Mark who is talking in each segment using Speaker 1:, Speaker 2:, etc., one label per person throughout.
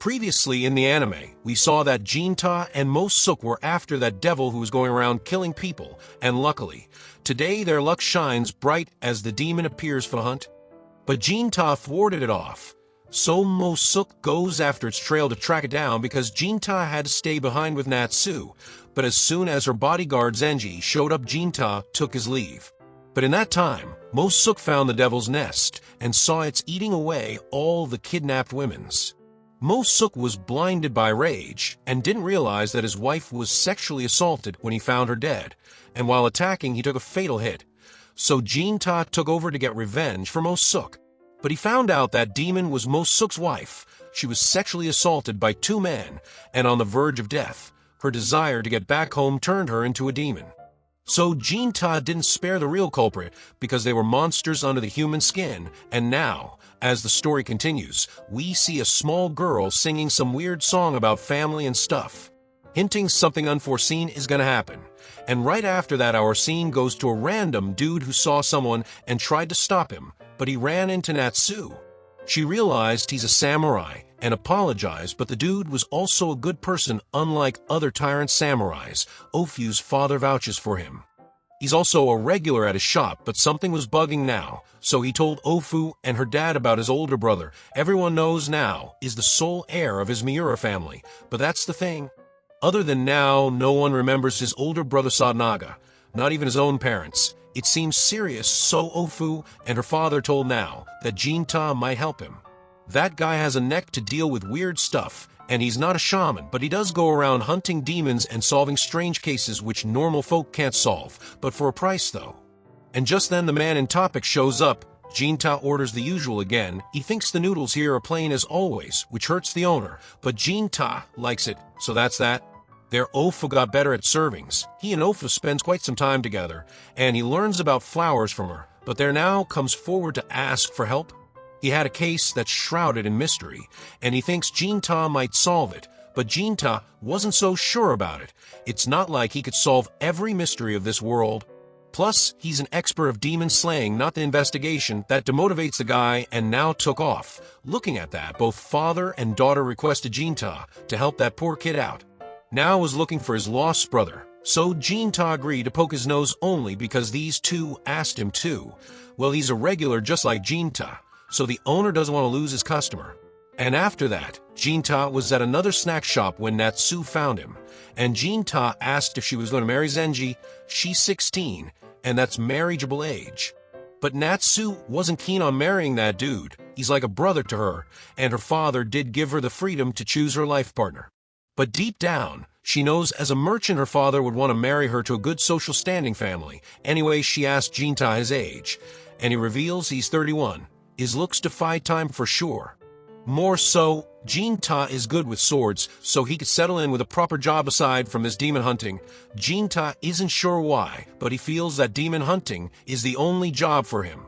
Speaker 1: Previously in the anime, we saw that Jinta and Mosuke were after that devil who was going around killing people, and luckily, today their luck shines bright as the demon appears for the hunt. But Jinta thwarted it off, so Mosuke goes after its trail to track it down because Jinta had to stay behind with Natsu, but as soon as her bodyguard Zenji showed up, Jinta took his leave. But in that time, Mosuke found the devil's nest and saw it's eating away all the kidnapped women's. Mosuke was blinded by rage and didn't realize that his wife was sexually assaulted when he found her dead, and while attacking he took a fatal hit. So Jinta took over to get revenge for Mosuke. But he found out that demon was Mosuke's wife. She was sexually assaulted by two men and on the verge of death. Her desire to get back home turned her into a demon. So Jinta didn't spare the real culprit because they were monsters under the human skin, and now, as the story continues, we see a small girl singing some weird song about family and stuff, hinting something unforeseen is gonna happen. And right after that, our scene goes to a random dude who saw someone and tried to stop him, but he ran into Natsu. She realized he's a samurai and apologized, but the dude was also a good person unlike other tyrant samurais. Ofu's father vouches for him. He's also a regular at his shop, but something was bugging now, so he told Ofu and her dad about his older brother. Everyone knows now is the sole heir of his Miura family, but that's the thing. Other than now, no one remembers his older brother Sadanaga, not even his own parents. It seems serious, so Ofu and her father told now that Jinta might help him. That guy has a neck to deal with weird stuff, and he's not a shaman, but he does go around hunting demons and solving strange cases which normal folk can't solve, but for a price though. And just then the man in topic shows up. Jinta orders the usual again. He thinks the noodles here are plain as always, which hurts the owner, but Jinta likes it, so that's that. Their Ofu got better at servings. He and Ofu spends quite some time together, and he learns about flowers from her, but there now comes forward to ask for help. He had a case that's shrouded in mystery, and he thinks Jinta might solve it, but Jinta wasn't so sure about it. It's not like he could solve every mystery of this world. Plus, he's an expert of demon slaying, not the investigation, that demotivates the guy and now took off. Looking at that, both father and daughter requested Jinta to help that poor kid out. Now was looking for his lost brother, so Jinta agreed to poke his nose only because these two asked him to. Well, he's a regular just like Jinta, so the owner doesn't want to lose his customer. And after that, Jinta was at another snack shop when Natsu found him, and Jinta asked if she was going to marry Zenji. She's 16, and that's marriageable age. But Natsu wasn't keen on marrying that dude. He's like a brother to her, and her father did give her the freedom to choose her life partner. But deep down, she knows as a merchant her father would want to marry her to a good social standing family. Anyway, she asked Jinta his age, and he reveals he's 31. His looks defy time for sure. More so, Jinta is good with swords, so he could settle in with a proper job aside from his demon hunting. Jinta isn't sure why, but he feels that demon hunting is the only job for him.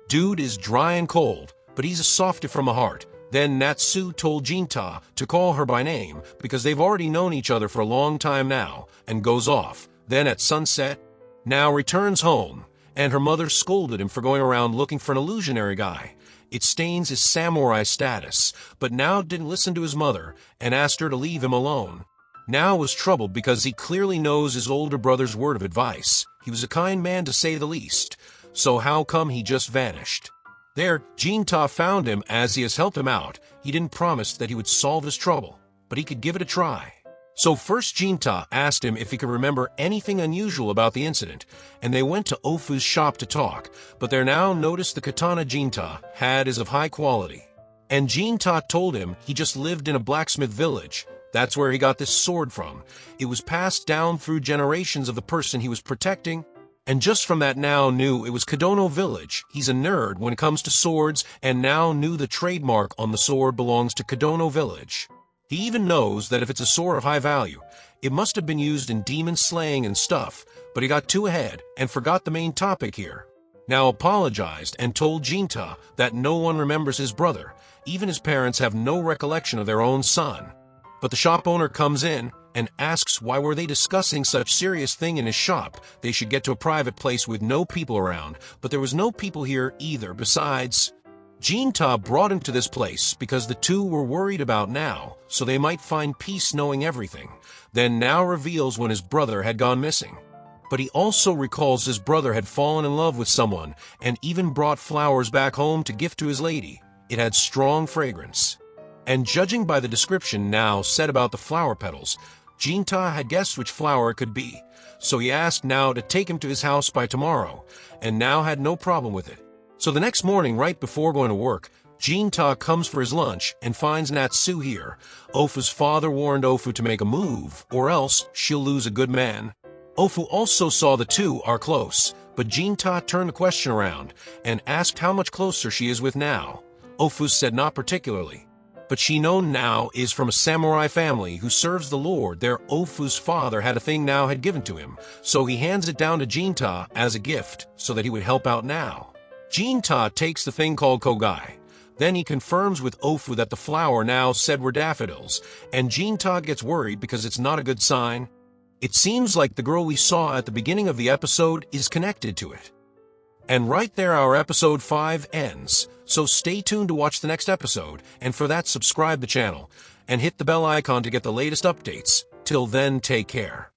Speaker 1: Dude is dry and cold, but he's a softy from the heart. Then Natsu told Jinta to call her by name because they've already known each other for a long time now, and goes off. Then at sunset, now returns home, and her mother scolded him for going around looking for an illusionary guy. It stains his samurai status, but now didn't listen to his mother and asked her to leave him alone. Now was troubled because he clearly knows his older brother's word of advice. He was a kind man to say the least, so how come he just vanished? There, Jinta found him as he has helped him out. He didn't promise that he would solve his trouble, but he could give it a try. So first Jinta asked him if he could remember anything unusual about the incident, and they went to Ofu's shop to talk, but there now noticed the katana Jinta had is of high quality. And Jinta told him he just lived in a blacksmith village. That's where he got this sword from. It was passed down through generations of the person he was protecting, and just from that now knew it was Kadono village. He's a nerd when it comes to swords, and now knew the trademark on the sword belongs to Kadono village. He even knows that if it's a sword of high value, it must have been used in demon slaying and stuff, but he got too ahead and forgot the main topic here. Now apologized and told Jinta that no one remembers his brother. Even his parents have no recollection of their own son. But the shop owner comes in and asks why were they discussing such serious thing in his shop. They should get to a private place with no people around, but there was no people here either. Besides, Jinta brought him to this place because the two were worried about Now, so they might find peace knowing everything. Then Now reveals when his brother had gone missing. But he also recalls his brother had fallen in love with someone and even brought flowers back home to gift to his lady. It had strong fragrance. And judging by the description Now said about the flower petals, Jinta had guessed which flower it could be. So he asked Now to take him to his house by tomorrow, and Now had no problem with it. So the next morning, right before going to work, Jinta comes for his lunch and finds Natsu here. Ofu's father warned Ofu to make a move, or else she'll lose a good man. Ofu also saw the two are close, but Jinta turned the question around and asked how much closer she is with Now. Ofu said not particularly, but she known Now is from a samurai family who serves the Lord. Their Ofu's father had a thing Now had given to him, so he hands it down to Jinta as a gift so that he would help out Now. Jinta takes the thing called kogai. Then he confirms with Ofu that the flower Now said were daffodils, and Jinta gets worried because it's not a good sign. It seems like the girl we saw at the beginning of the episode is connected to it. And right there our episode 5 ends, so stay tuned to watch the next episode, and for that subscribe the channel, and hit the bell icon to get the latest updates. Till then, take care.